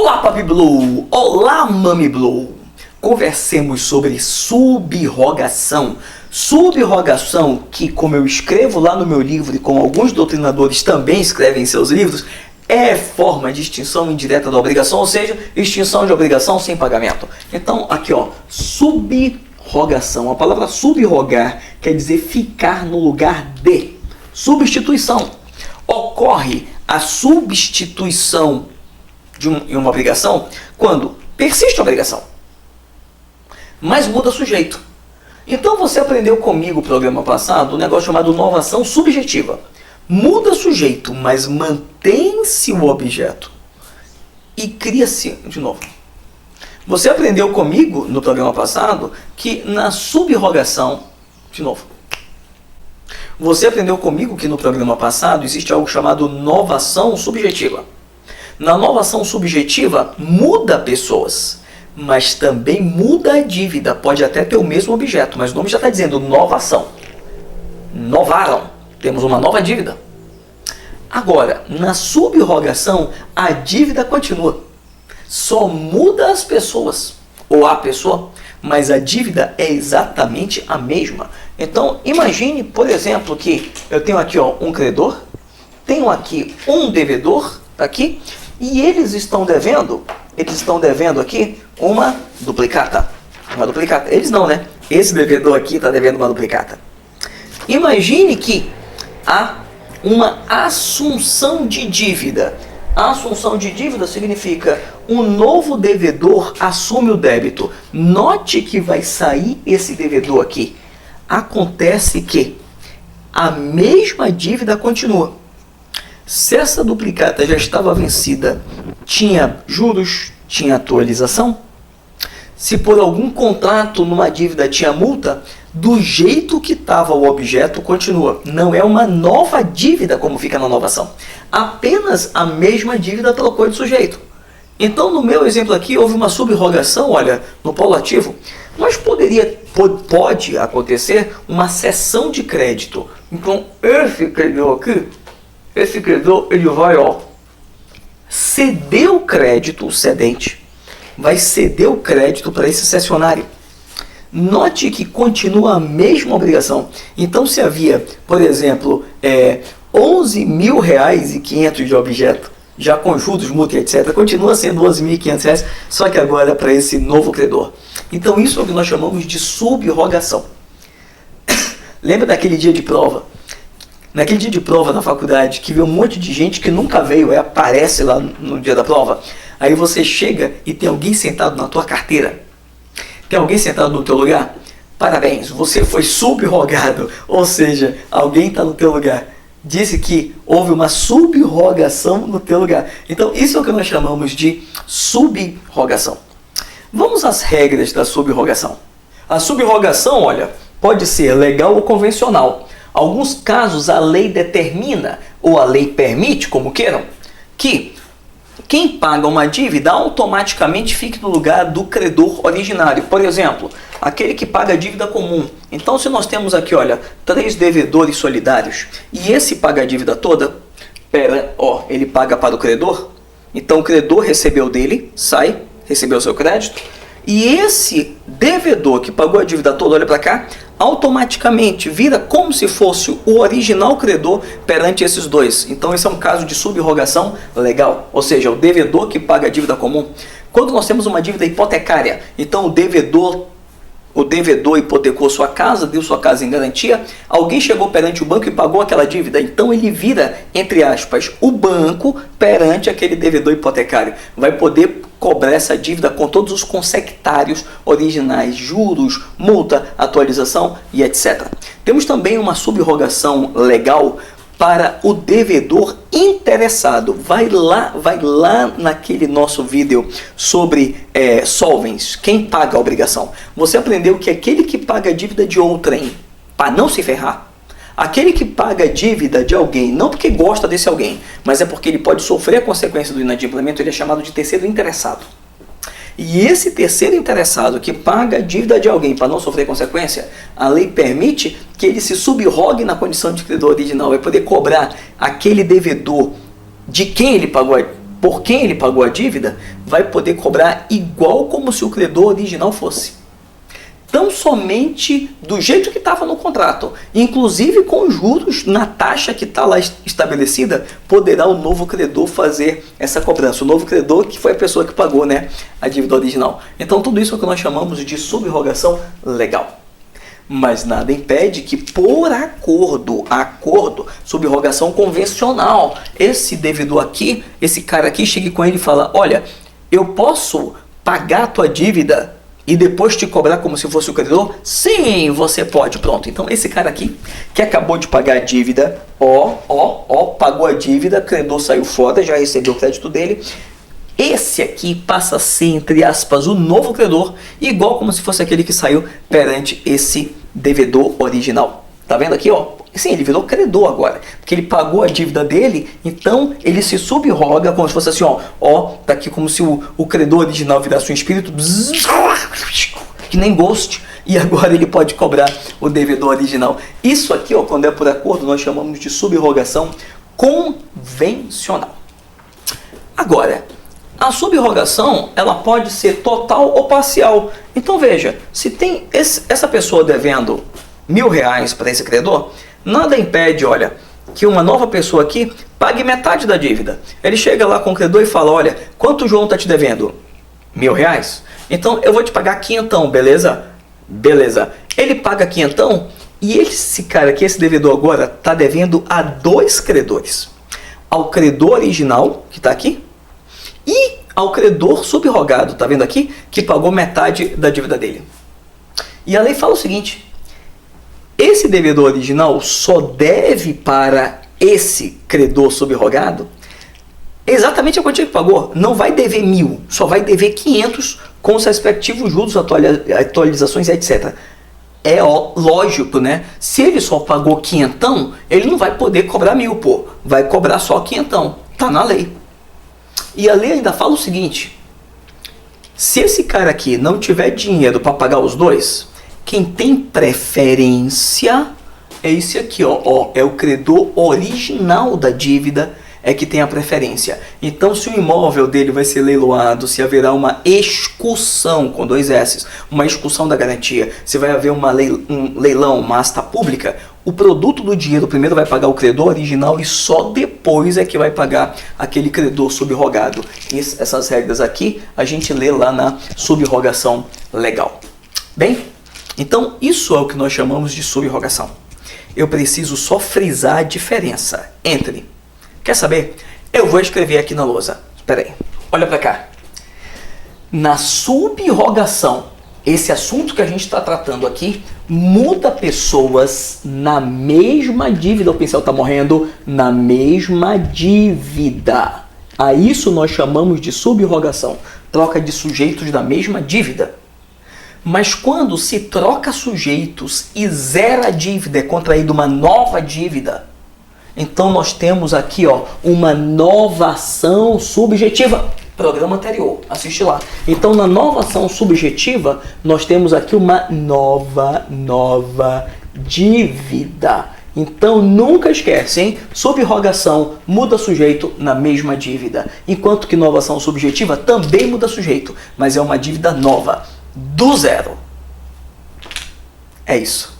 Olá, Papi Blue! Olá, Mami Blue! Conversemos sobre subrogação. Subrogação, que como eu escrevo lá no meu livro e como alguns doutrinadores também escrevem em seus livros, é forma de extinção indireta da obrigação, ou seja, extinção de obrigação sem pagamento. Então, aqui ó, subrogação. A palavra subrogar quer dizer ficar no lugar de. Substituição. Ocorre a substituição de uma obrigação quando persiste a obrigação, mas muda sujeito. Então você aprendeu comigo no programa passado um negócio chamado novação subjetiva. Muda sujeito, mas mantém-se o objeto e cria-se de novo. Você aprendeu comigo no programa passado que na subrogação, de novo. Você aprendeu comigo que no programa passado existe algo chamado novação subjetiva. Na novação subjetiva, muda pessoas, mas também muda a dívida. Pode até ter o mesmo objeto, mas o nome já está dizendo novação. Novaram. Temos uma nova dívida. Agora, na subrogação, a dívida continua. Só muda as pessoas, ou a pessoa, mas a dívida é exatamente a mesma. Então, imagine, por exemplo, que eu tenho aqui ó, um credor, tenho aqui um devedor, aqui, e eles estão devendo aqui uma duplicata. Uma duplicata. Eles não, né? Esse devedor aqui está devendo uma duplicata. Imagine que há uma assunção de dívida. A assunção de dívida significa um novo devedor assume o débito. Note que vai sair esse devedor aqui. Acontece que a mesma dívida continua. Se essa duplicata já estava vencida, tinha juros, tinha atualização. Se por algum contrato numa dívida tinha multa, do jeito que estava o objeto continua. Não é uma nova dívida como fica na novação. Apenas a mesma dívida trocou de sujeito. Então no meu exemplo aqui houve uma subrogação, olha, no polo ativo, mas pode acontecer uma cessão de crédito. Então esse credor aqui, ele vai ceder o crédito, o cedente, vai ceder o crédito para esse cessionário. Note que continua a mesma obrigação. Então se havia, por exemplo, R$11.500 de objeto, já com juros, multa, etc., continua sendo R$11.500, só que agora para esse novo credor. Então isso é o que nós chamamos de subrogação. Lembra daquele dia de prova? Naquele dia de prova na faculdade, que veio um monte de gente que nunca veio, aparece lá no dia da prova, aí você chega e tem alguém sentado na tua carteira. Tem alguém sentado no teu lugar? Parabéns, você foi subrogado, ou seja, alguém está no teu lugar. Disse que houve uma subrogação no teu lugar. Então isso é o que nós chamamos de subrogação. Vamos às regras da subrogação. A subrogação, olha, pode ser legal ou convencional. Alguns casos a lei determina, ou a lei permite, como queiram, que quem paga uma dívida automaticamente fique no lugar do credor originário. Por exemplo, aquele que paga a dívida comum. Então se nós temos aqui, olha, 3 devedores solidários, e esse paga a dívida toda, ele paga para o credor, então o credor recebeu dele, sai, recebeu seu crédito, e esse devedor que pagou a dívida toda, olha para cá, automaticamente vira como se fosse o original credor perante esses dois. Então esse é um caso de subrogação legal, ou seja, o devedor que paga a dívida comum. Quando nós temos uma dívida hipotecária, então o devedor hipotecou sua casa, deu sua casa em garantia, alguém chegou perante o banco e pagou aquela dívida, então ele vira, entre aspas, o banco perante aquele devedor hipotecário. Vai poder cobrar essa dívida com todos os consectários originais, juros, multa, atualização e etc. Temos também uma subrogação legal para o devedor interessado. Vai lá naquele nosso vídeo sobre solvens, quem paga a obrigação. Você aprendeu que aquele que paga a dívida de outrem, para não se ferrar, aquele que paga a dívida de alguém, não porque gosta desse alguém, mas é porque ele pode sofrer a consequência do inadimplemento, ele é chamado de terceiro interessado. E esse terceiro interessado que paga a dívida de alguém para não sofrer consequência, a lei permite que ele se subrogue na condição de credor original, vai poder cobrar aquele devedor de quem ele pagou por quem ele pagou a dívida, vai poder cobrar igual como se o credor original fosse. Tão somente do jeito que estava no contrato, inclusive com juros na taxa que está lá estabelecida, poderá o novo credor fazer essa cobrança. O novo credor que foi a pessoa que pagou, né, a dívida original. Então tudo isso é o que nós chamamos de subrrogação legal. Mas nada impede que por acordo, subrrogação convencional, esse devedor aqui, esse cara aqui chegue com ele e fala: olha, eu posso pagar a tua dívida e depois te cobrar como se fosse o credor? Sim, você pode. Pronto. Então esse cara aqui, que acabou de pagar a dívida, pagou a dívida, credor saiu fora, já recebeu o crédito dele. Esse aqui passa a ser, entre aspas, o novo credor, igual como se fosse aquele que saiu perante esse devedor original. Tá vendo aqui, ó? Sim, ele virou credor agora, porque ele pagou a dívida dele, então ele se subroga como se fosse assim, tá aqui como se o credor original virasse um espírito, que nem Ghost, e agora ele pode cobrar o devedor original. Isso aqui, ó, quando é por acordo, nós chamamos de subrrogação convencional. Agora, a subrrogação, ela pode ser total ou parcial. Então veja, se tem essa pessoa devendo R$1.000 para esse credor, nada impede, olha, que uma nova pessoa aqui pague metade da dívida. Ele chega lá com o credor e fala: olha, quanto o João está te devendo? R$1.000? Então eu vou te pagar quinhentão, beleza? Beleza. Ele paga quinhentão e esse cara aqui, esse devedor agora, está devendo a 2 credores. Ao credor original, que está aqui, e ao credor subrogado, tá vendo aqui? Que pagou metade da dívida dele. E a lei fala o seguinte: esse devedor original só deve para esse credor subrogado exatamente a quantia que pagou. Não vai dever 1.000, só vai dever 500 com os respectivos juros, atualizações, etc. É lógico, né? Se ele só pagou quinhentão, ele não vai poder cobrar 1.000, pô. Vai cobrar só quinhentão. Tá na lei. E a lei ainda fala o seguinte: se esse cara aqui não tiver dinheiro para pagar os 2, quem tem preferência é esse aqui, é o credor original da dívida, é que tem a preferência. Então, se o imóvel dele vai ser leiloado, se haverá uma excursão, com 2 S, uma excursão da garantia, se vai haver um leilão, uma asta pública, o produto do dinheiro primeiro vai pagar o credor original e só depois é que vai pagar aquele credor subrogado. E essas regras aqui a gente lê lá na subrrogação legal. Bem, então isso é o que nós chamamos de subrrogação. Eu preciso só frisar a diferença entre... Quer saber? Eu vou escrever aqui na lousa. Espera aí. Olha para cá. Na subrrogação, esse assunto que a gente está tratando aqui muda pessoas na mesma dívida. O pincel está morrendo. Na mesma dívida. A isso nós chamamos de subrrogação. Troca de sujeitos da mesma dívida. Mas quando se troca sujeitos e zera a dívida, é contraída uma nova dívida, então nós temos aqui, uma nova ação subjetiva. Programa anterior, assiste lá. Então na nova ação subjetiva, nós temos aqui uma nova dívida. Então nunca esquece, hein? Subrrogação muda sujeito na mesma dívida. Enquanto que nova ação subjetiva também muda sujeito, mas é uma dívida nova, do zero. É isso.